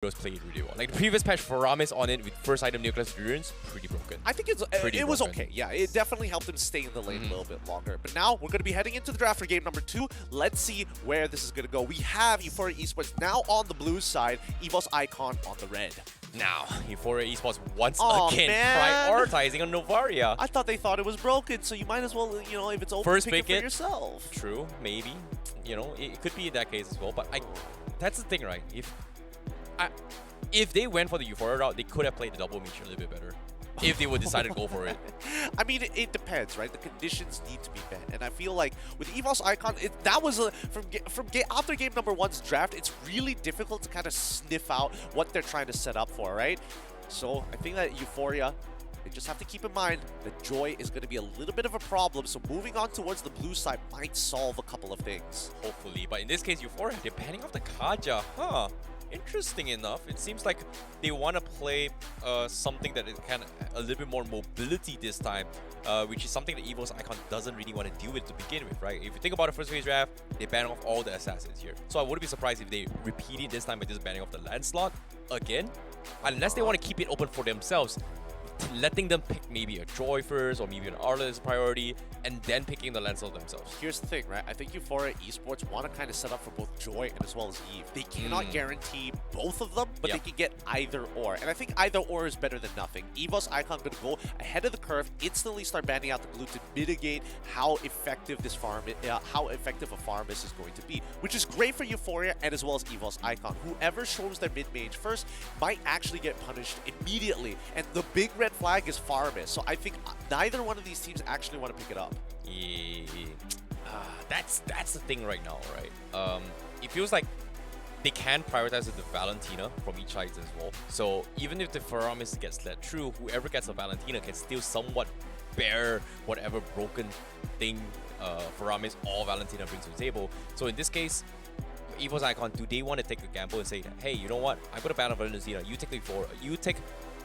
Heroes played really well. Like the previous patch, Faramis on it with first item Nucleus Endurance, pretty broken. I think it was okay. Yeah, it definitely helped him stay in the lane a little bit longer. But now we're going to be heading into the draft for game number 2. Let's see where this is going to go. We have Euphoria Esports now on the blue side, EVOS Icon on the red. Now, Euphoria Esports once again man. prioritizing on Novaria. I thought they thought it was broken, so you might as well, you know, if it's open, First pick it pick for yourself. True, maybe. You know, it could be in that case as well. But that's the thing, right? If they went for the Euphoria route, they could have played the double Meech a little bit better. If they would decide to go for it. I mean, it depends, right? The conditions need to be met, and I feel like with EVOS Icon, that was after game number 1's draft, it's really difficult to kind of sniff out what they're trying to set up for, right? So I think that Euphoria, they just have to keep in mind that Joy is going to be a little bit of a problem. So moving on towards the blue side might solve a couple of things. Hopefully, but in this case, Euphoria, they're banning off the Kaja, huh? Interesting enough, it seems like they want to play something that is kind of a little bit more mobility this time, which is something that EVOS Icon doesn't really want to deal with to begin with, right? If you think about the first phase draft, they ban off all the assassins here. So I wouldn't be surprised if they repeat it this time by just banning off the Lancelot again, unless they want to keep it open for themselves, letting them pick maybe a Joy first or maybe an Arla as a priority, and then picking the Lancelot themselves. Here's the thing, right? I think Euphoria Esports want to kind of set up for both Joy and as well as Eve. They cannot guarantee both of them, but they can get either or. And I think either or is better than nothing. EVOS Icon going to go ahead of the curve, instantly start banning out the glue to mitigate how effective this farm, how effective a farm is going to be, which is great for Euphoria and as well as EVOS Icon. Whoever shows their mid-mage first might actually get punished immediately. And the big red flag is Farmis. So I think neither one of these teams actually want to pick it up. Yeah, that's the thing right now, right? It feels like they can prioritize the Valentina from each side as well. So even if the Faramis gets let through, whoever gets a Valentina can still somewhat bear whatever broken thing Faramis or Valentina brings to the table. So in this case, EVOS Icon, do they want to take a gamble and say, hey, you know what? I'm going to ban a Valentina. You take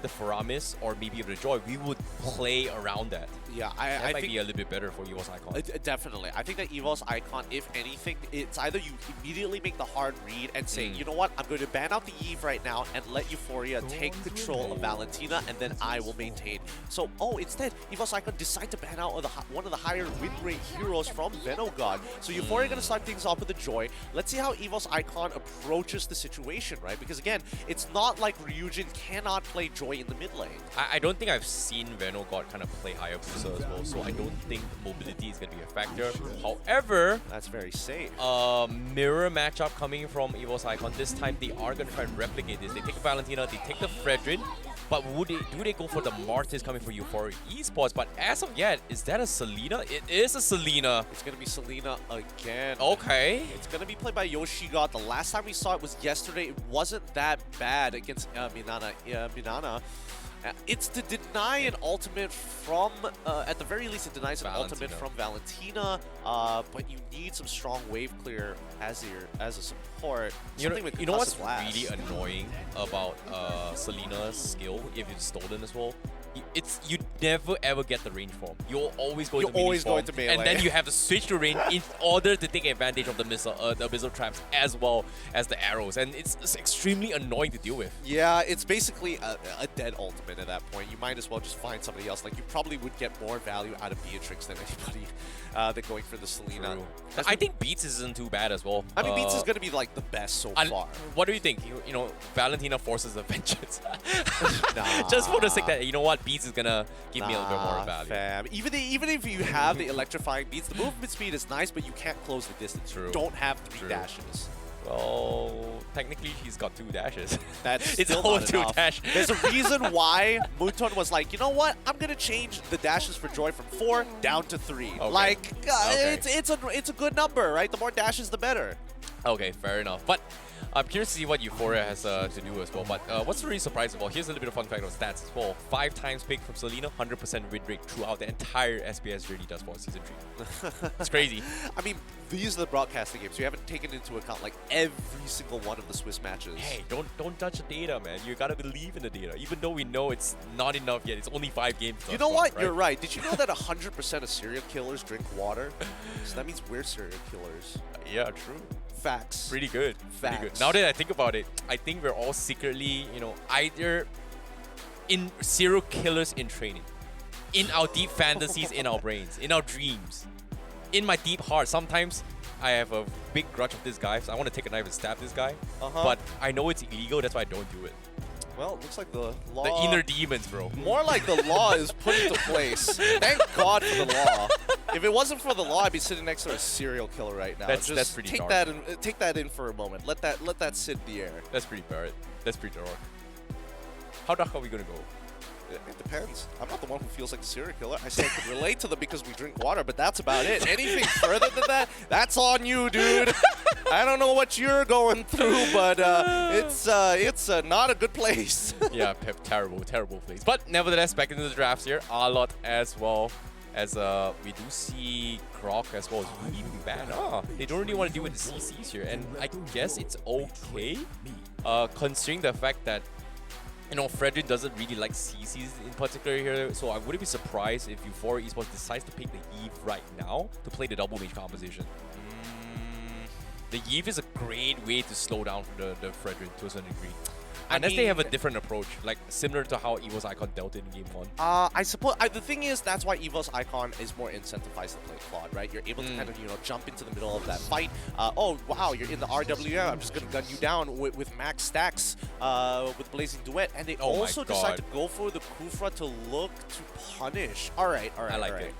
the Faramis or maybe the Joy, we would play around that. Yeah, I might think be a little bit better for EVOS Icon. Definitely. I think that EVOS Icon, if anything, it's either you immediately make the hard read and say, you know what, I'm going to ban out the Eve right now and let Euphoria take control of Valentina, and then I will maintain. So, instead, EVOS Icon decide to ban out one of the higher win rate heroes from Venogod. So Euphoria going to start things off with the Joy. Let's see how EVOS Icon approaches the situation, right? Because again, it's not like Ryujin cannot play Joy in the mid lane. I don't think I've seen Venogod kind of play higher booster as well, so I don't think mobility is going to be a factor. However, that's very safe. Mirror matchup coming from EVOS Icon. This time they are going to try and replicate this. They take Valentina, they take the Fredrin, but do they go for the Martyrs coming for Euphoria Esports? But as of yet, is that a Selena? It is a Selena. It's going to be Selena again. Okay. It's going to be played by Yoshigod. The last time we saw it was yesterday. It wasn't that bad against Minana. It's to deny an ultimate from, at the very least, it denies an ultimate from Valentina, but you need some strong wave clear as a support. You know what's really annoying about Selena's skill, if it's stolen as well? You never ever get the range form. You'll always go into melee, and then you have to switch to range in order to take advantage of the missile traps as well as the arrows, and it's extremely annoying to deal with. Yeah, it's basically a dead ultimate at that point. You might as well just find somebody else. Like, you probably would get more value out of Beatrix than anybody than going for the Selena. I think Beats isn't too bad as well. I mean, Beats is going to be like the best so far. What do you think? You know, Valentina forces a vengeance. Just for the sake that, you know what, Beats is gonna give me a little bit more value. Fam. Even if you have the electrifying Beats, the movement speed is nice, but you can't close the distance. True. You don't have 3 dashes. Well, technically he's got 2 dashes. That's it's still all not 2 enough. dash. There's a reason why Moonton was like, you know what? I'm gonna change the dashes for Joy from 4 down to 3. Okay. Like, it's a good number, right? The more dashes, the better. Okay, fair enough. But I'm curious to see what Euphoria has to do as well. But what's really surprising about, here's a little bit of fun fact of stats as well. 5 times pick from Selena, 100% win rate throughout the entire SPS journey thus far, Season 3. It's crazy. I mean, these are the broadcasting games. You haven't taken into account like every single one of the Swiss matches. Hey, don't touch the data, man. You gotta believe in the data. Even though we know it's not enough yet. It's only 5 games. You know what? Right? You're right. Did you know that 100% of serial killers drink water? So that means we're serial killers. Yeah, true. Facts. Pretty good. Pretty good. Facts. Now that I think about it, I think we're all secretly, you know, either in serial killers in training, in our deep fantasies, in our brains, in our dreams, in my deep heart. Sometimes I have a big grudge of this guy, so I want to take a knife and stab this guy. But I know it's illegal, that's why I don't do it. Well, it looks like the law... The inner demons, bro. More like the law is put into place. Thank God for the law. If it wasn't for the law, I'd be sitting next to a serial killer right now. That's Just pretty take dark. take that in for a moment. Let that sit in the air. That's pretty dark. That's pretty dark. How dark are we gonna go? It depends. I'm not the one who feels like a serial killer. I say I can relate to them because we drink water, but that's about it. Anything further than that, that's on you, dude. I don't know what you're going through, but it's not a good place. Yeah, terrible place. But nevertheless, back into the drafts here, a lot as well as we do see Croc as well as leaving ban. They don't really want to deal with the CCs here, and I guess it's okay, considering the fact that, you know, Frederick doesn't really like CCs in particular here, so I wouldn't be surprised if Euphoria Esports decides to pick the Eve right now to play the double mage composition. The Eve is a great way to slow down the Frederick to a certain degree. Unless they have a different approach, like similar to how EVOS Icon dealt in Game 1. I suppose the thing is that's why EVOS Icon is more incentivized to play Claude, right? You're able to kind of, you know, jump into the middle of that fight. Oh wow, you're in the RWM. I'm just gonna gun you down with max stacks with Blazing Duet, and they also decide to go for the Kufra to look to punish. All right. I like it.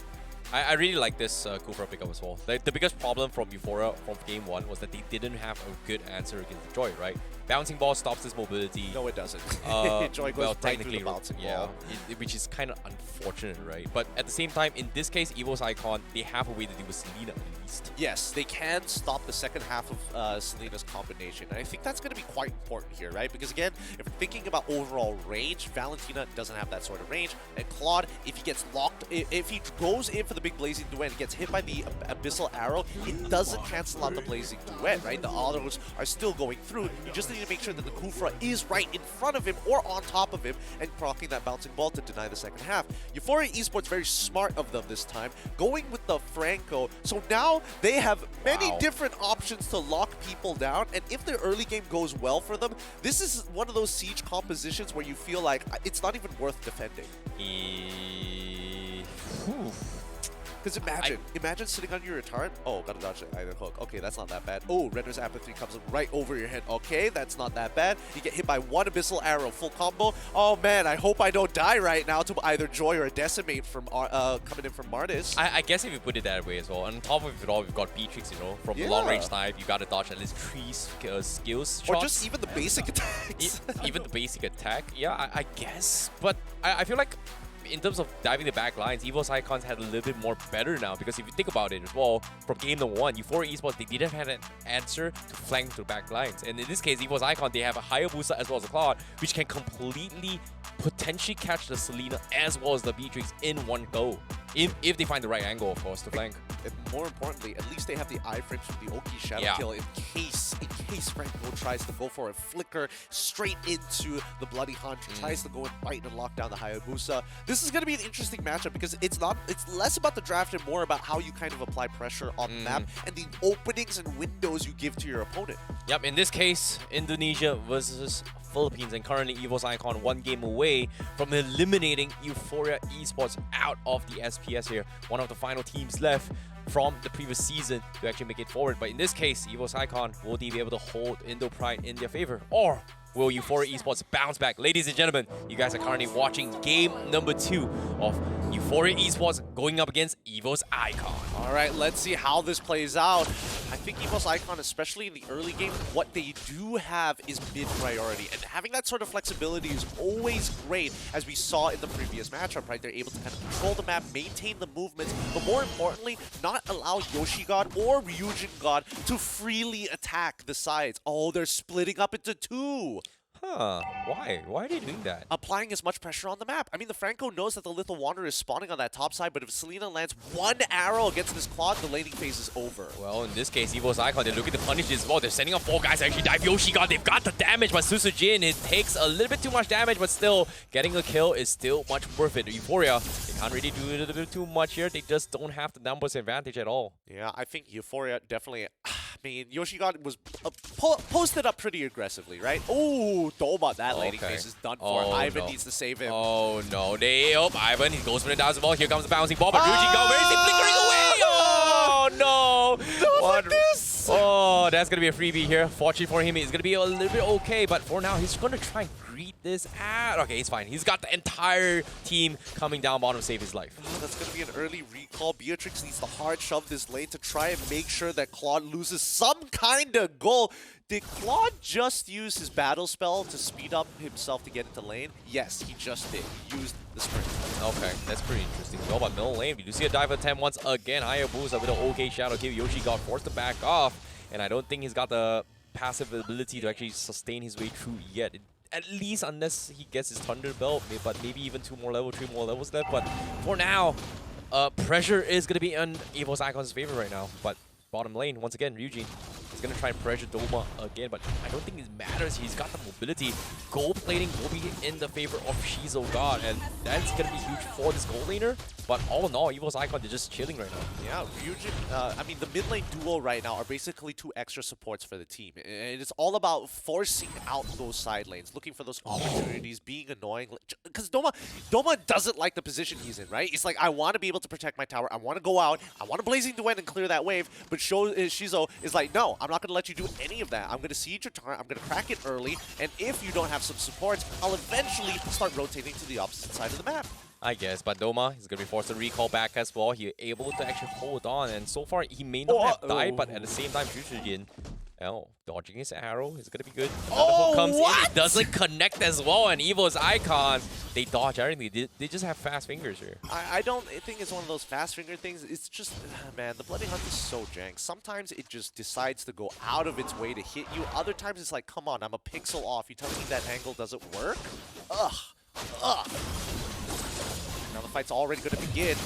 I really like this Kufra pickup as well. The biggest problem from Euphoria from Game 1 was that they didn't have a good answer against the Joy, right? Bouncing ball stops his mobility. No, it doesn't. Joy goes well, right through the bouncing ball. Which is kind of unfortunate, right? But at the same time, in this case, EVOS Icon, they have a way to deal with Selena at least. Yes, they can stop the second half of Selena's combination. And I think that's going to be quite important here, right? Because again, if we're thinking about overall range, Valentina doesn't have that sort of range. And Claude, if he gets locked, if he goes in for the big Blazing Duet and gets hit by the Abyssal Arrow, it doesn't cancel out the Blazing Duet, right? The autos are still going through. You just need to make sure that the Kufra is right in front of him or on top of him and proccing that bouncing ball to deny the second half. Euphoria Esports very smart of them this time, going with the Franco. So now they have many different options to lock people down, and if the early game goes well for them, this is one of those siege compositions where you feel like it's not even worth defending. Because imagine sitting on your turret. Oh, gotta dodge it. Either hook. Okay, that's not that bad. Oh, Render's Apathy comes right over your head. Okay, that's not that bad. You get hit by one Abyssal Arrow, full combo. Oh man, I hope I don't die right now to either Joy or a Decimate from coming in from Martis. I guess if you put it that way as well. On top of it all, we've got Beatrix, you know, from the long range snipe, you gotta dodge at least 3 skills shots. Or just even the basic attacks. Even the basic attack. Yeah, I guess. But I feel like in terms of diving the back lines, EVOS Icons had a little bit more better now, because if you think about it as well, from game number 1, Euphoria Esports, they didn't have an answer to flank the back lines. And in this case, EVOS Icon, they have a Hayabusa as well as a Claude, which can completely potentially catch the Selena as well as the Beatrix in one go. If they find the right angle, of course, to flank. And more importantly, at least they have the iframes from the Oki Shadow Kill in case Franco tries to go for a flicker straight into the Bloody Hunt, tries to go and fight and lock down the Hayabusa. This is going to be an interesting matchup because it's less about the draft and more about how you kind of apply pressure on the map and the openings and windows you give to your opponent. Yep, in this case, Indonesia versus Philippines, and currently EVOS Icon 1 game away from eliminating Euphoria Esports out of the SPS here. One of the final teams left from the previous season to actually make it forward. But in this case, EVOS Icon, will they be able to hold Indo Pride in their favor? Or will Euphoria Esports bounce back? Ladies and gentlemen, you guys are currently watching game number 2 of Euphoria Esports going up against EVOS Icon. All right, let's see how this plays out. I think EVOS Icon, especially in the early game, what they do have is mid-priority. And having that sort of flexibility is always great, as we saw in the previous matchup, right? They're able to kind of control the map, maintain the movements, but more importantly, not allow Yoshi God or Ryujin God to freely attack the sides. Oh, they're splitting up into 2. Huh, why? Why are they doing that? Applying as much pressure on the map. I mean, the Franco knows that the Lethal Wanderer is spawning on that top side, but if Selena lands one arrow against this Claude, the laning phase is over. Well, in this case, EVOS Icon, they're looking to punish this as well. They're sending up 4 guys to actually dive Yoshi God. They've got the damage, but Susujin, it takes a little bit too much damage, but still, getting a kill is still much worth it. Euphoria, they can't really do a little bit too much here. They just don't have the numbers advantage at all. Yeah, I think Euphoria definitely... mean, Yoshigod was posted up pretty aggressively, right? Oh, Doma, that landing phase is done for. Ivan needs to save him. Oh no, Ivan, he goes for the down as well. Here comes the bouncing ball, but Ryujin go very simply flickering away. Oh no! What this? Oh, that's gonna be a freebie here. Fortunately for him, he's gonna be a little bit okay, but for now, he's gonna try and greet this out. Okay, he's fine. He's got the entire team coming down bottom to save his life. Oh, that's gonna be an early recall. Beatrix needs to hard shove this lane to try and make sure that Claude loses some kind of goal. Did Claude just use his battle spell to speed up himself to get into lane? Yes, he just did. He used the sprint. Okay, that's pretty interesting. Well, but middle lane, we do see a dive attempt once again. Higher boost with an okay shadow kill. Yoshi got forced to back off, and I don't think he's got the passive ability to actually sustain his way through yet. At least unless he gets his Thunder Belt, but maybe even 2 more levels, 3 more levels left. But for now, pressure is going to be on EVOS Icon's favor right now. But bottom lane, once again, Ryujin is going to try and pressure Doma again, but I don't think it matters. He's got the mobility. Gold plating will be in the favor of Shizo God, and that's going to be huge for this gold laner. But all in all, EVOS Icon, they're just chilling right now. Yeah, Ryujin, I mean, the mid lane duo right now are basically 2 extra supports for the team. And it's all about forcing out those side lanes, looking for those opportunities, being annoying. Because Doma doesn't like the position he's in, right? It's like, I want to be able to protect my tower. I want to go out. I want to Blazing Duet and clear that wave. But Shizo is like, no, I'm not going to let you do any of that. I'm going to siege your turret. I'm going to crack it early. And if you don't have some supports, I'll eventually start rotating to the opposite side of the map. I guess, but Doma is going to be forced to recall back as well. He's able to actually hold on, and so far he may not have died, but at the same time, Ryujin, dodging his arrow is going to be good. Another hook comes in, it doesn't connect as well, and EVO's Icon, they dodge everything. They just have fast fingers here. I don't think it's one of those fast finger things. It's just, man, the Bloody Hunt is so jank. Sometimes it just decides to go out of its way to hit you. Other times it's like, come on, I'm a pixel off. You telling me that angle doesn't work? Ugh. Now the fight's already going to begin.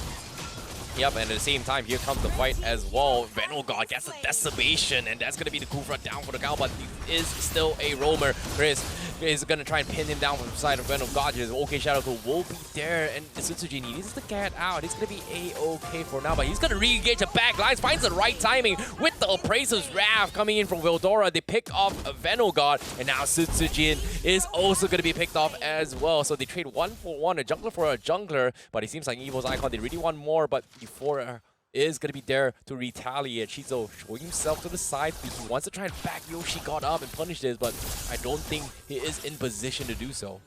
Yep, and at the same time, here comes the fight as well. Venogod gets a decimation, and that's going to be the Kufra down for the count, but he is still a roamer. Chris is going to try and pin him down from the side of Venogod. His okay shadow will be there, and Sutsujin needs to get out. He's going to be A-okay for now, but he's going to re-engage the back lines, finds the right timing with the Appraiser's Wrath coming in from Veldora. They pick off Venogod, and now Sutsujin is also going to be picked off as well. So they trade 1 for 1, a jungler for a jungler, but it seems like EVO's Icon, they really want more, but Euphoria is going to be there to retaliate. Shizo showing himself to the side. He wants to try and back Yoshigod up and punish this, but I don't think he is in position to do so.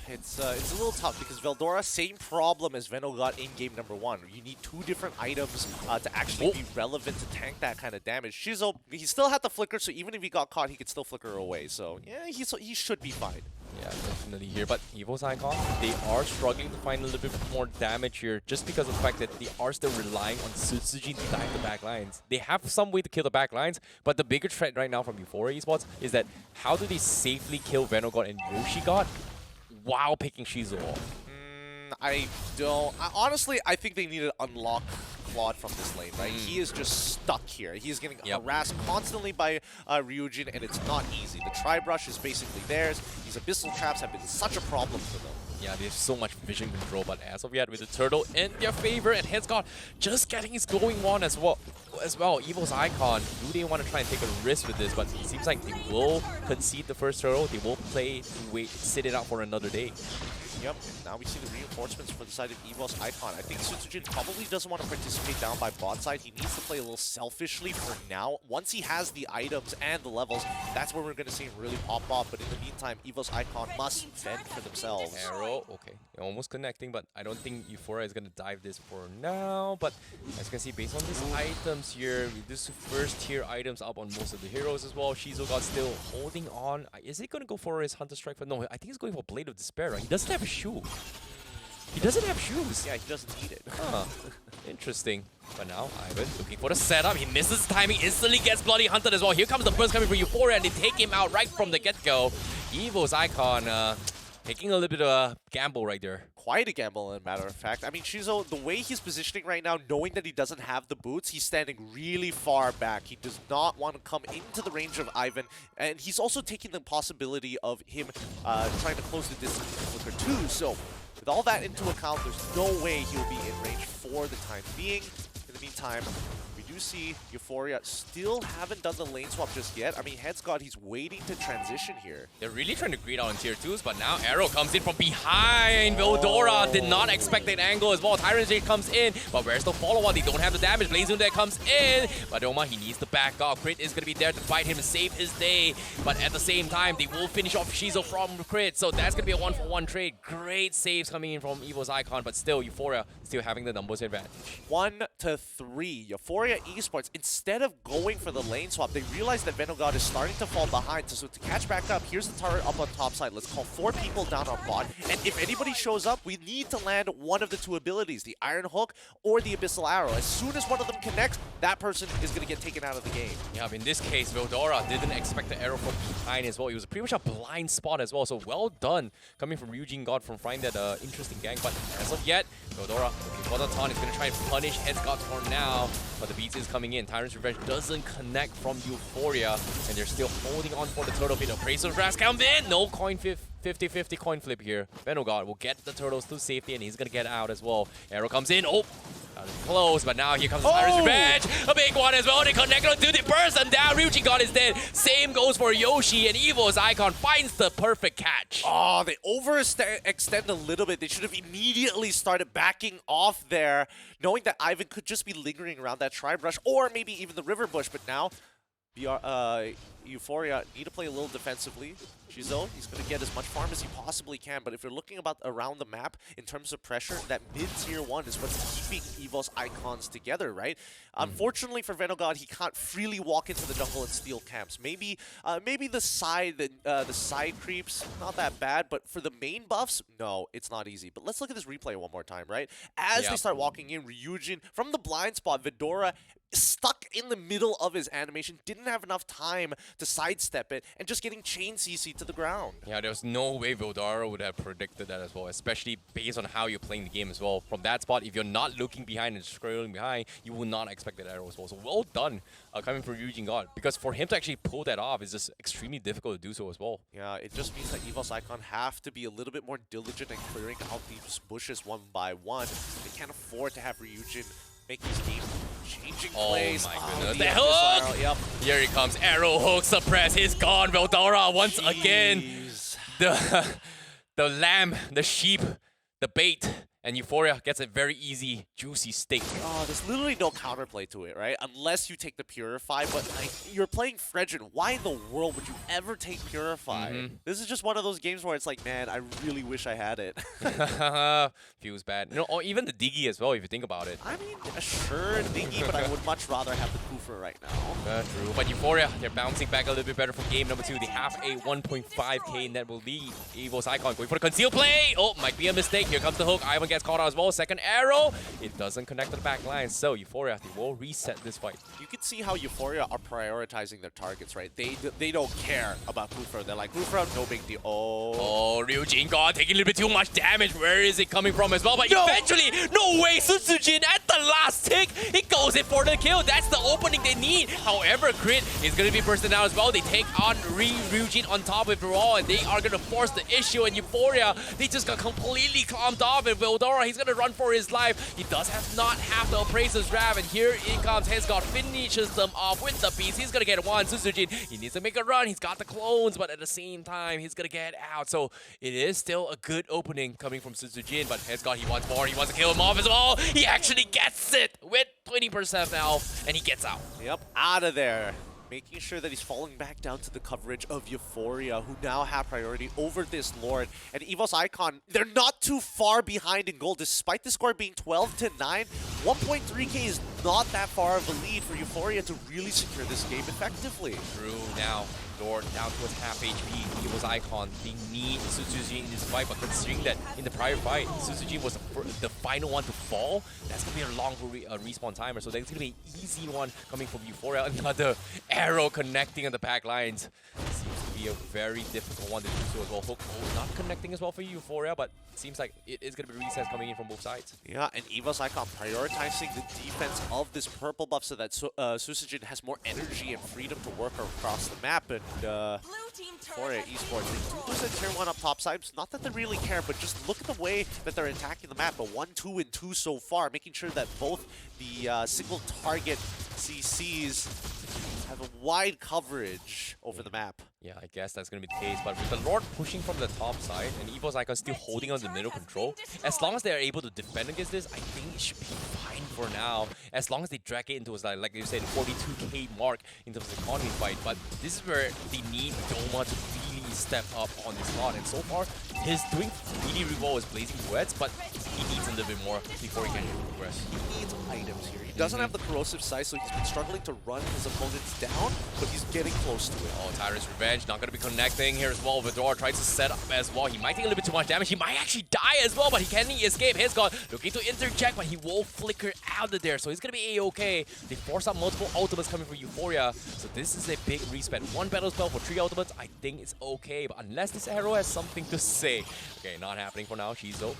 It's a little tough because Veldora, same problem as Venogod in game number 1. You need 2 different items to actually be relevant to tank that kind of damage. Shizo, he still had the flicker, so even if he got caught, he could still flicker away. So yeah, he should be fine. Yeah, definitely here. But EVO's Icon, they are struggling to find a little bit more damage here just because of the fact that they are still relying on Sutsujin to dive the back lines. They have some way to kill the back lines, but the bigger threat right now from Euphoria Esports is that how do they safely kill Venogod and Yoshigod while picking Shizo off? Honestly, I think they need to unlock Claude from this lane, right? He is just stuck here. He is getting harassed constantly by Ryujin, and it's not easy. The Tri-Brush is basically theirs. These Abyssal Traps have been such a problem for them. Yeah, there's so much vision control, but as of yet, with the turtle in their favor, and Headscott just getting his going on as well. EVO's Icon, do they want to try and take a risk with this? But it seems like they will concede the first turtle. They will play, wait, sit it out for another day. Yep, and now we see the reinforcements for the side of EVOS Icon. I think Sutsujin probably doesn't want to participate down by bot side. He needs to play a little selfishly for now. Once he has the items and the levels, that's where we're going to see him really pop off. But in the meantime, EVOS Icon must fend for themselves. Arrow, okay. Almost connecting, but I don't think Euphoria is going to dive this for now. But as you can see, based on these items here, this first tier items up on most of the heroes as well. Shizo got still holding on. Is he going to go for his Hunter Strike? No, I think he's going for Blade of Despair, right? He doesn't have a shoe. He doesn't have shoes. Yeah, he doesn't need it. Huh. Interesting. But now, Ivan looking for the setup. He misses the timing, instantly gets Bloody Hunted as well. Here comes the burst coming for Euphoria, and they take him out right from the get-go. EVO's Icon taking a little bit of a gamble right there. Quite a gamble, as a matter of fact. I mean, Shizo, the way he's positioning right now, knowing that he doesn't have the boots, he's standing really far back. He does not want to come into the range of Ivan, and he's also taking the possibility of him trying to close the distance with Flicker too. So, with all that into account, there's no way he'll be in range for the time being. In the meantime, we do do see Euphoria still haven't done the lane swap just yet. I mean, Headsgod, he's waiting to transition here. They're really trying to greed out on tier 2s, but now Arrow comes in from behind. Vildora did not expect that angle as well. Tyrant Jade comes in, but where's the follow-on? They don't have the damage. Blazing that comes in, but Doma, he needs to back off. Crit is going to be there to fight him and save his day, but at the same time, they will finish off Shizo from Crit, so that's going to be a 1-for-1 trade. Great saves coming in from EVOS Icon, but still, Euphoria still having the numbers advantage. 1-3. Euphoria Esports, instead of going for the lane swap, they realize that Venogod is starting to fall behind. So to catch back up, here's the turret up on top side. Let's call 4 people down on bot. And if anybody shows up, we need to land one of the 2 abilities, the Iron Hook or the Abyssal Arrow. As soon as one of them connects, that person is going to get taken out of the game. Yeah, in this case, Vildora didn't expect the arrow from behind as well. It was pretty much a blind spot as well. So well done coming from Eugene God from finding that interesting gang. But as of yet, Vildora looking for the taunt. Is going to try and punish Headsgod for now. But the beats is coming in. Tyrant's Revenge doesn't connect from Euphoria. And they're still holding on for the turtle pit. Appraiser's Wrath comes in. No coin 50-50 coin flip here. Venogod will get the turtles to safety and he's going to get out as well. Arrow comes in. Oh! Close, but now here comes the Tyrant's Revenge. A big one as well. They connect on to the person down. Ryujin God is dead. Same goes for Yoshi, and EVOS Icon finds the perfect catch. Oh, they overextend a little bit. They should have immediately started backing off there, knowing that Ivan could just be lingering around that Tribe Rush, or maybe even the River Bush, but now Euphoria need to play a little defensively. Shizo, he's going to get as much farm as he possibly can, but if you're looking about around the map in terms of pressure, that mid-tier 1 is what's keeping EVOS Icons together, right? Unfortunately for Venogod, he can't freely walk into the jungle and steal camps. Maybe the side creeps, not that bad, but for the main buffs, no, it's not easy. But let's look at this replay one more time, right? As they start walking in, Ryujin, from the blind spot, Vidora stuck in the middle of his animation, didn't have enough time to sidestep it, and just getting chain CC to the ground. Yeah, there's no way Vildara would have predicted that as well, especially based on how you're playing the game as well. From that spot, if you're not looking behind and scrolling behind, you will not expect that arrow as well. So well done coming from Eugene God, because for him to actually pull that off is just extremely difficult to do so as well. Yeah, it just means that EVOS Icon have to be a little bit more diligent in clearing out these bushes one by one. They can't afford to have Ryujin make these game-changing plays. Oh my goodness. The hook! Yep. Here he comes. Arrow hook suppress. He's gone. Vildora once again. The lamb, the sheep, the bait. And Euphoria gets a very easy, juicy steak. Oh, there's literally no counterplay to it, right? Unless you take the Purify, but like, you're playing Fredrin. Why in the world would you ever take Purify? This is just one of those games where it's like, man, I really wish I had it. Feels bad. You know, or even the Diggy as well, if you think about it. I mean, sure, Diggy, but I would much rather have the Poofer right now. True. But Euphoria, they're bouncing back a little bit better from game number 2. They have a 1.5k net will lead. EVOS Icon going for the conceal play. Oh, might be a mistake. Here comes the hook. Ivan gets caught out as well. Second arrow. It doesn't connect to the back line. So Euphoria, they will reset this fight. You can see how Euphoria are prioritizing their targets, right? They don't care about Poofer. They're like, Poofer, no big deal. Oh, Ryujin God taking a little bit too much damage. Where is it coming from as well? But eventually, no way, Sutsujin at the last tick, he goes in for the kill. That's the opening they need. However, Crit is going to be bursting out as well. They take on Ryujin on top of it all, and they are going to force the issue. And Euphoria, they just got completely calmed off. And Vildora, he's going to run for his life. He does not have to appraise his Rav, and here it comes. Headsgod finishes them off with the beast. He's going to get one. Sutsujin, he needs to make a run. He's got the clones, but at the same time, he's going to get out. So it is still a good opening coming from Sutsujin, but Headsgod, he wants more. He wants to kill him off as well. He actually gets it with 20% health, and he gets out. Yep, out of there. Making sure that he's falling back down to the coverage of Euphoria, who now have priority over this Lord. And EVOS Icon, they're not too far behind in gold, despite the score being 12-9. 1.3k is not that far of a lead for Euphoria to really secure this game effectively. True. Now, Lord down towards half HP. EVOS Icon, they need Sutsujin in this fight, but considering that in the prior fight, Sutsujin was the final one to fall, that's going to be a long respawn timer, so that's going to be an easy one coming from Euphoria. Another arrow connecting on the back lines. Seems to be a very difficult one to do so as well. Hook not connecting as well for Euphoria, but it seems like it is going to be resets coming in from both sides. Yeah, and EVOS Icon prioritizing the defense of this purple buff so that Sutsujin has more energy and freedom to work across the map. And Euphoria Esports, they do lose a tier 1 up top side. It's not that they really care, but just look at the way that they're attacking the map. A 1-2-2 so far, making sure that both the single target CCs have a wide coverage over the map. Yeah, I guess that's going to be the case. But with the Lord pushing from the top side and EVOS Icon still holding on the middle control, as long as they are able to defend against this, I think it should be fine for now. As long as they drag it into, like you said, 42k mark in terms of economy fight. But this is where they need Doma to really step up on this slot. And so far, he's doing really, really well with Blazing Duets, but he needs a little bit more before he can progress. He needs items here. He doesn't have the corrosive sight, so he's been struggling to run his opponents down, but he's getting close to it. Oh, Tyrant's Revenge, not going to be connecting here as well. Vidor tries to set up as well. He might take a little bit too much damage. He might actually die as well, but he can't escape. His god looking to interject, but he will flicker out of there, so he's going to be a-okay. They force out multiple ultimates coming from Euphoria, so this is a big respec. One battle spell for 3 ultimates, I think it's okay, but unless this arrow has something to say. Okay, not happening for now. Shizo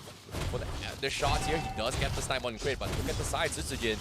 for the shots here. He does get the snipe on crit, but look at the side. Sutsujin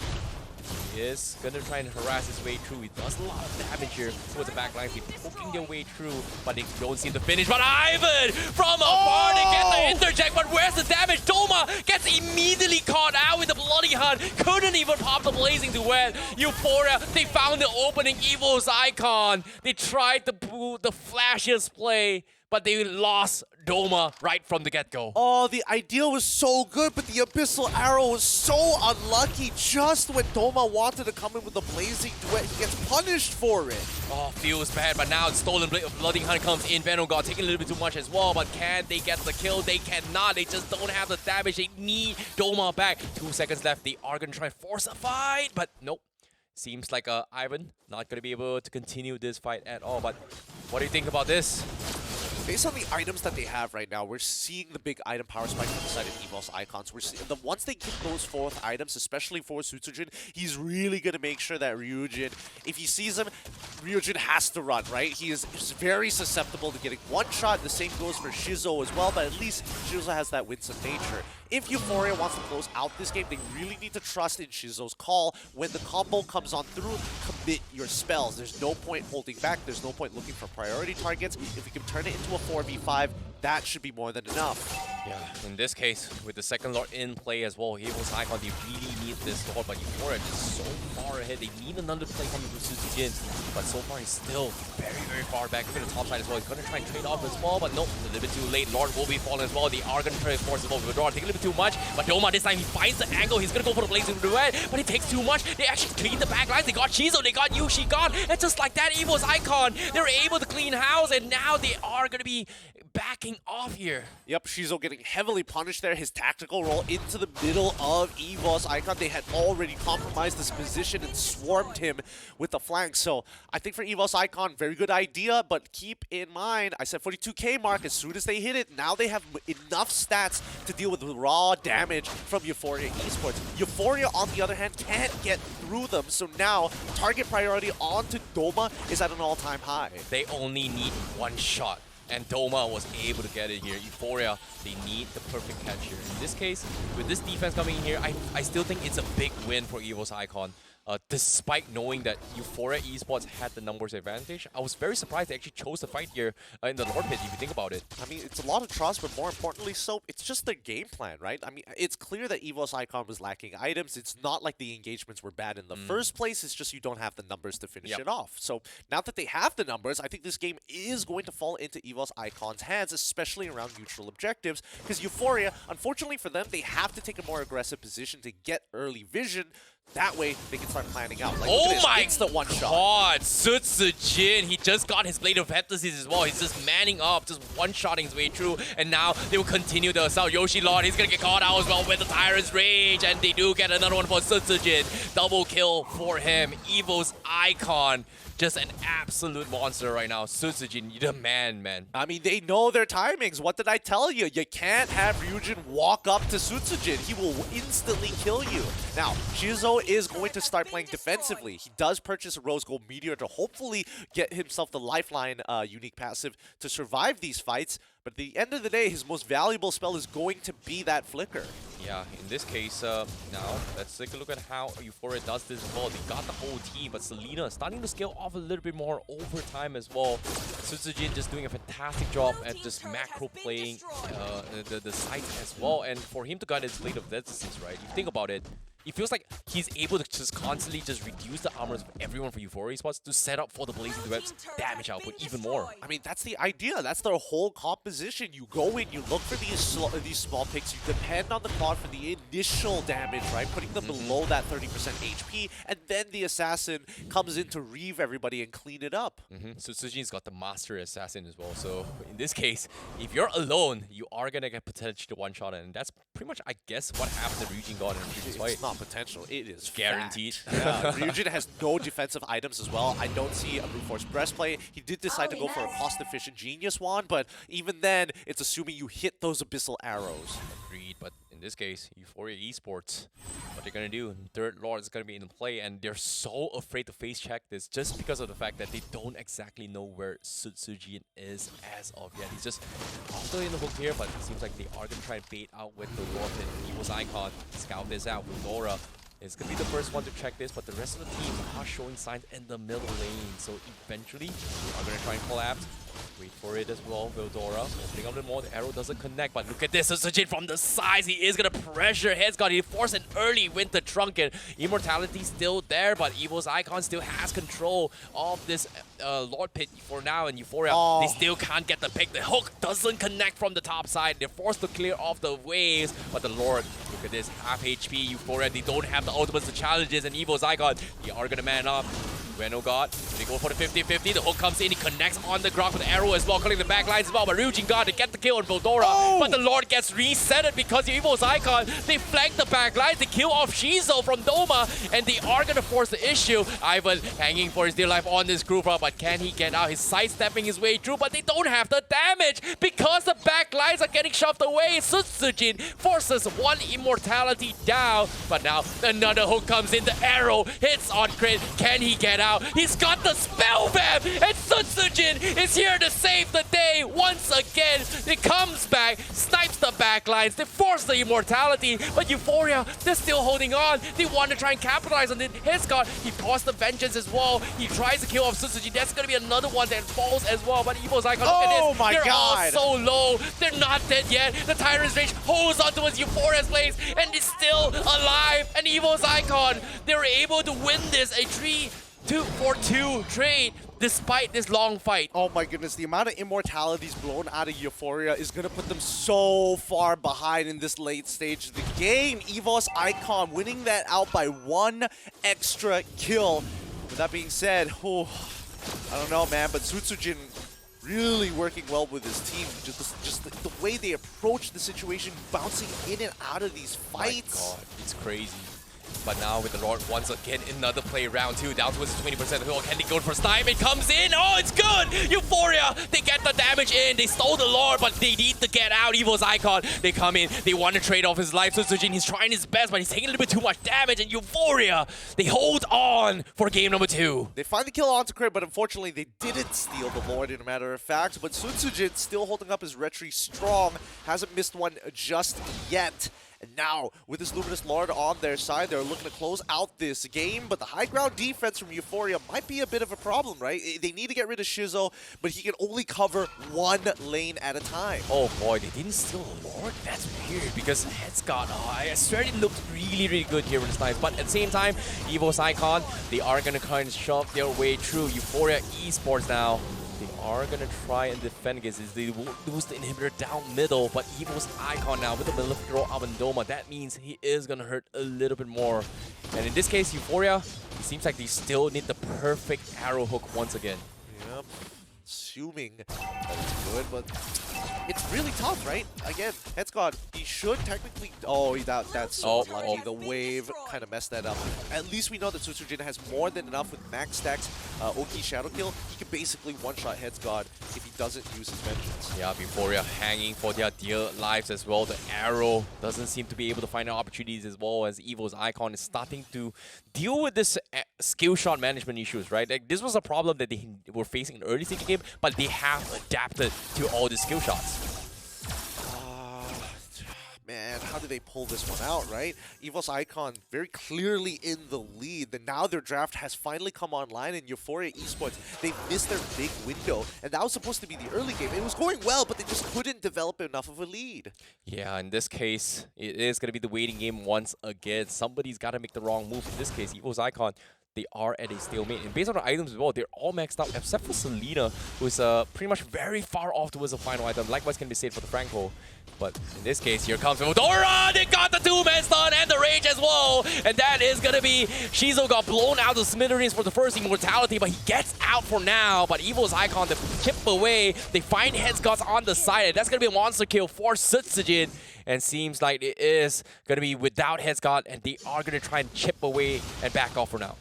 is gonna try and harass his way through. He does a lot of damage here towards the back line. They're poking their way through, but they don't seem to finish. But Ivan from afar, they get the interject, but where's the damage? Doma gets immediately caught out with the Bloody Hunt. Couldn't even pop the Blazing Duet. Euphoria, they found the opening EVOS Icon. They tried to pull the flashiest play, but they lost Doma right from the get-go. Oh, the ideal was so good, but the Abyssal Arrow was so unlucky. Just when Doma wanted to come in with the Blazing Duet, he gets punished for it. Oh, feels bad, but now Stolen Bloody Hunt comes in. Venom God taking a little bit too much as well, but can they get the kill? They cannot. They just don't have the damage. They need Doma back. 2 seconds left. They are going to try and force a fight, but nope. Seems like Ivan not going to be able to continue this fight at all, but what do you think about this? Based on the items that they have right now, we're seeing the big item power spike from the side of EVOS Icons. We're seeing once they get those 4th items, especially for Sutsujin, he's really going to make sure that Ryujin, if he sees him, Ryujin has to run, right? He's very susceptible to getting one shot. The same goes for Shizo as well, but at least Shizo has that winsome nature. If Euphoria wants to close out this game, they really need to trust in Shizo's call. When the combo comes on through, commit your spells. There's no point holding back. There's no point looking for priority targets. If we can turn it into a 4v5, that should be more than enough. Yeah, in this case, with the second Lord in play as well, EVOS Icon, they really need this Lord, but Euphoria is just so far ahead. They need another play coming from Sutsujin, but so far he's still very, very far back. Look at the top side as well. He's going to try and trade off as well, but nope, a little bit too late. Lord will be falling as well. They are going to try to force as well. Vidor take a little bit too much, but Doma this time he finds the angle. He's going to go for the Blazing Duet, but he takes too much. They actually clean the back lines. They got Shizo, they got Yushi gone, and just like that, EVOS Icon, they're able to clean house, and now they are going to be backing off here. Yep, Shizo getting heavily punished there. His tactical roll into the middle of EVOS Icon. They had already compromised this position and swarmed him with the flank. So I think for EVOS Icon, very good idea, but keep in mind, I said 42k mark. As soon as they hit it, now they have enough stats to deal with the raw damage from Euphoria Esports. Euphoria, on the other hand, can't get through them. So now target priority onto Doma is at an all-time high. They only need one shot, and Doma was able to get it here. Euphoria, they need the perfect catch here. In this case, with this defense coming in here, I still think it's a big win for EVOS Icon. Despite knowing that Euphoria Esports had the numbers advantage, I was very surprised they actually chose to fight here in the Lord Pit, if you think about it. I mean, it's a lot of trust, but more importantly so, it's just their game plan, right? I mean, it's clear that EVOS Icon was lacking items. It's not like the engagements were bad in the first place. It's just you don't have the numbers to finish it off. So now that they have the numbers, I think this game is going to fall into EVOS Icon's hands, especially around neutral objectives, because Euphoria, unfortunately for them, they have to take a more aggressive position to get early vision. That way, they can start planning out. Like, oh my one shot. god, Sutsujin, he just got his Blade of Heptasis as well. He's just manning up, just one-shotting his way through, and now they will continue the assault. Yoshi Lord, he's gonna get caught out as well with the Tyrant's Rage, and they do get another one for Sutsujin. Double kill for him. EVOS Icon, just an absolute monster right now. Sutsujin, you're the man. I mean, they know their timings. What did I tell you? You can't have Ryujin walk up to Sutsujin. He will instantly kill you. Now, Shizo is going to start playing defensively. He does purchase a Rose Gold Meteor to hopefully get himself the Lifeline unique passive to survive these fights. But at the end of the day, his most valuable spell is going to be that Flicker. Yeah, in this case, now let's take a look at how Euphoria does this as well. They got the whole team, but Selena starting to scale off a little bit more over time as well. Sutsujin just doing a fantastic job at just macro playing the site as well. And for him to get his Blade of Heptasis, right? You think about it, it feels like he's able to just constantly just reduce the armors of everyone for Euphoria Esports to set up for the Blazing Web's damage output even more. I mean, that's the idea. That's their whole composition. You go in, you look for these small picks, you depend on the quad for the initial damage, right? Putting them below that 30% HP, and then the assassin comes in to reave everybody and clean it up. So Sujin's got the Master Assassin as well. So in this case, if you're alone, you are going to get potentially one-shot, and that's pretty much, I guess, what happened to Ryujin God in the previous fight. It's not potential. It is guaranteed. Yeah, Ryujin has no defensive items as well. I don't see a brute force breastplate. He did decide to go for a cost-efficient genius wand, but even then, it's assuming you hit those abyssal arrows. Agreed, but in this case, Euphoria Esports, what they're gonna do, Third Lord is gonna be in play, and they're so afraid to face check this just because of the fact that they don't exactly know where Sujin is as of yet. He's just also in the hook here, but it seems like they are gonna try and bait out with the Lord and EVOS Icon. Scout this out. Eudora is gonna be the first one to check this, but the rest of the team are showing signs in the middle lane. So eventually, they are gonna try and collapse. Wait for it as well, Eudora. Opening up a bit more, the arrow doesn't connect, but look at this, Sujin from the sides, he is gonna pressure Headsguard, he forced an early Winter Trunken. Immortality still there, but EVO's Icon still has control of this Lord Pit for now, and Euphoria, they still can't get the pick. The hook doesn't connect from the top side, they're forced to clear off the waves, but the Lord, look at this, half HP, Euphoria, they don't have the ultimates to challenge this, and EVO's Icon, they are gonna man up. Reno God, they go for the 50-50, the hook comes in, he connects on the ground with the arrow as well, cutting the back lines as well, but Ryujin God, they get the kill on Eudora, but the Lord gets resetted because the EVO's Icon, they flank the back lines, they kill off Shizo from Doma, and they are gonna force the issue. Ivan hanging for his dear life on this group, but can he get out? He's sidestepping his way through, but they don't have the damage because the back lines are getting shoved away. Sujin forces one immortality down, but now another hook comes in, the arrow hits on crit. Can he get out? He's got the spell bam, and Sujin is here to save the day once again. It comes back, snipes the backlines, they force the immortality, but Euphoria, they're still holding on. They want to try and capitalize on it. Headsguard, he paused the vengeance as well. He tries to kill off Sujin. That's going to be another one that falls as well, but EVO's Icon, look at this. My they're God. all so low. They're not dead yet. The Tyrant's Rage holds onto his Euphoria's legs, and it's still alive. And EVO's Icon, they were able to win this, a 3-4-2 trade despite this long fight. Oh my goodness, the amount of immortalities blown out of Euphoria is going to put them so far behind in this late stage of the game. EVOS Icon winning that out by one extra kill. With that being said, I don't know, man, but Sujin really working well with his team. Just the way they approach the situation, bouncing in and out of these fights. My God, it's crazy. But now with the Lord, once again, another play, round 2, down towards 20% of the Can he go for snipe? It comes in. Oh, it's good. Euphoria, they get the damage in. They stole the Lord, but they need to get out. EVO's Icon, they come in. They want to trade off his life. So Sujin, he's trying his best, but he's taking a little bit too much damage. And Euphoria, they hold on for game number 2. They find the kill onto crit, but unfortunately, they didn't steal the Lord, in a matter of fact. But Sujin still holding up his retry strong. Hasn't missed one just yet. And now, with this Luminous Lord on their side, they're looking to close out this game. But the high ground defense from Euphoria might be a bit of a problem, right? They need to get rid of Shizo, but he can only cover one lane at a time. Oh boy, they didn't steal a Lord? That's weird, because Headsguard, I swear it looked really, really good here with the snipes. But at the same time, EVO's Icon, they are going to kind of shove their way through. Euphoria Esports now, they are going to try and defend against this. They will lose the inhibitor down middle, but EVO's Icon now with the Malefic Roll Abandoma, that means he is going to hurt a little bit more. And in this case, Euphoria, it seems like they still need the perfect arrow hook once again. Yep. Assuming that it's good, but it's really tough, right? Again, Headsguard, he should technically... Oh, that's so unlucky. The wave kind of messed that up. At least we know that Sujin has more than enough with max stacks. Oki Shadow Kill, he can basically one-shot Headsguard if he doesn't use his vengeance. Yeah, Euphoria hanging for their dear lives as well. The arrow doesn't seem to be able to find opportunities as well, as EVO's Icon is starting to deal with this skill shot management issues, right? Like, this was a problem that they were facing in the early stage of the game, but they have adapted to all the skill shots. Man, how do they pull this one out, right? EVOS Icon very clearly in the lead. Then now their draft has finally come online, and Euphoria Esports, they missed their big window. And that was supposed to be the early game. It was going well, but they just couldn't develop enough of a lead. Yeah, in this case, it is going to be the waiting game once again. Somebody's got to make the wrong move. In this case, EVOS Icon, they are at a stalemate. And based on the items as well, they're all maxed out, except for Selena, who's pretty much very far off towards the final item. Likewise can be said for the Franco. But in this case, here comes Eudora! They got the two-man stun and the rage as well! And that is gonna be... Shizo got blown out of smithereens for the first immortality, but he gets out for now. But EVO's Icon, they chip away. They find Headsgods on the side, and that's gonna be a monster kill for Sutsujin. And seems like it is gonna be without Headsgod, and they are gonna try and chip away and back off for now.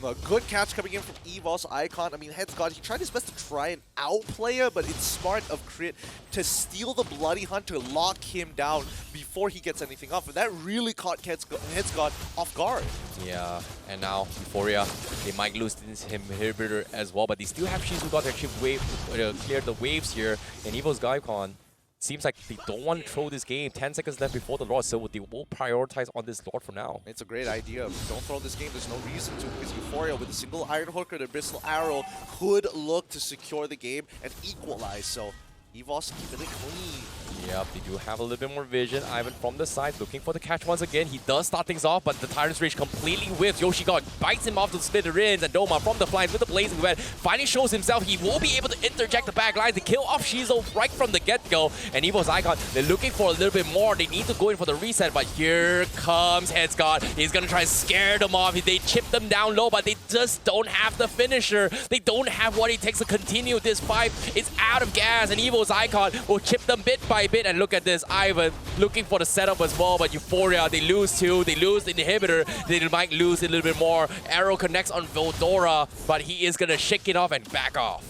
A good catch coming in from EVOS Icon. I mean, Headsgod, he tried his best to try and outplay her, but it's smart of Crit to steal the Bloody Hunt to lock him down before he gets anything off. And that really caught Headsgod off guard. Yeah, and now Euphoria, they might lose this inhibitor as well, but they still have Shizu got their chip wave clear the waves here. And EVOS Icon, seems like they don't want to throw this game. 10 seconds left before the Lord, so they will prioritize on this Lord for now. It's a great idea. Don't throw this game. There's no reason to, because Euphoria with a single Iron Hook or the Abyssal Arrow could look to secure the game and equalize. So EVOS keeping it clean. Yep, they do have a little bit more vision. Ivan from the side looking for the catch once again. He does start things off, but the Tyrant's Rage completely whiffs. Yoshigod bites him off the splitterins, and Doma from the flanks with the Blazing Red finally shows himself. He will be able to interject the back lines to kill off Shizo right from the get-go. And EVO's Icon, they're looking for a little bit more. They need to go in for the reset, but here comes Headsgod. He's going to try and scare them off. They chip them down low, but they just don't have the finisher. They don't have what it takes to continue this fight. It's out of gas, and EVO's Icon will chip them bit by bit. And look at this, Ivan looking for the setup as well, but Euphoria, they lose two, they lose the inhibitor, they might lose a little bit more. Arrow connects on Eudora, but he is gonna shake it off and back off.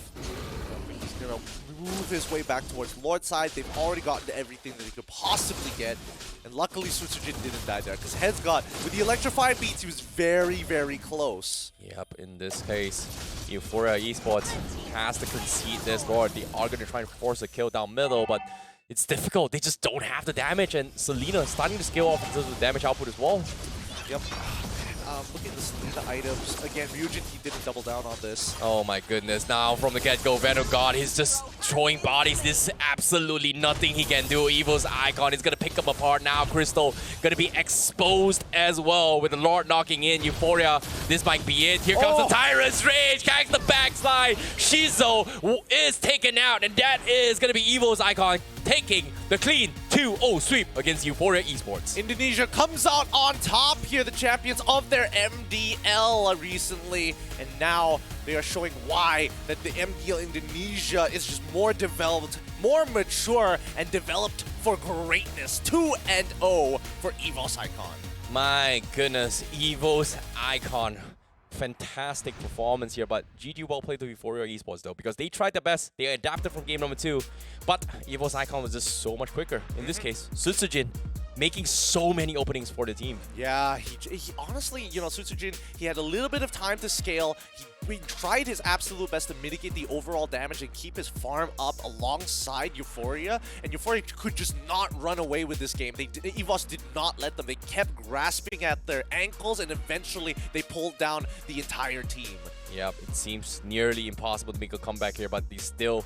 He's gonna move his way back towards Lord's side. They've already gotten everything that he could possibly get, and luckily Sutsujin didn't die there, because Headsgod, with the electrified beats, he was very, very close. Yep, in this case, Euphoria Esports has to concede this Lord. They are gonna try and force a kill down middle, but it's difficult. They just don't have the damage, and Selena starting to scale off in terms of the damage output as well. Yep. Looking at the Selena items, again, Ryujin, he didn't double down on this. Oh my goodness, now from the get-go, Vanguard, he's just throwing bodies. There's absolutely nothing he can do. EVO's Icon is gonna pick them apart now. Crystal gonna be exposed as well with the Lord knocking in. Euphoria, this might be it. Here comes the Tyrant's Rage, catch the backslide. Shizo is taken out, and that is gonna be EVO's Icon taking the clean 2-0 sweep against Euphoria Esports. Indonesia comes out on top here, the champions of their MDL recently, and now they are showing why that the MDL Indonesia is just more developed, more mature, and developed for greatness. 2-0 for EVOS Icon. My goodness, EVO's Icon. Fantastic performance here, but GG well played to Euphoria Esports though, because they tried their best. They adapted from game number 2, but EVO's Icon was just so much quicker. In this case, Sutsujin making so many openings for the team. Yeah, he honestly, you know, Sutsujin, he had a little bit of time to scale. He tried his absolute best to mitigate the overall damage and keep his farm up alongside Euphoria, and Euphoria could just not run away with this game. EVOS did not let them. They kept grasping at their ankles, and eventually they pulled down the entire team. Yep, it seems nearly impossible to make a comeback here, but they still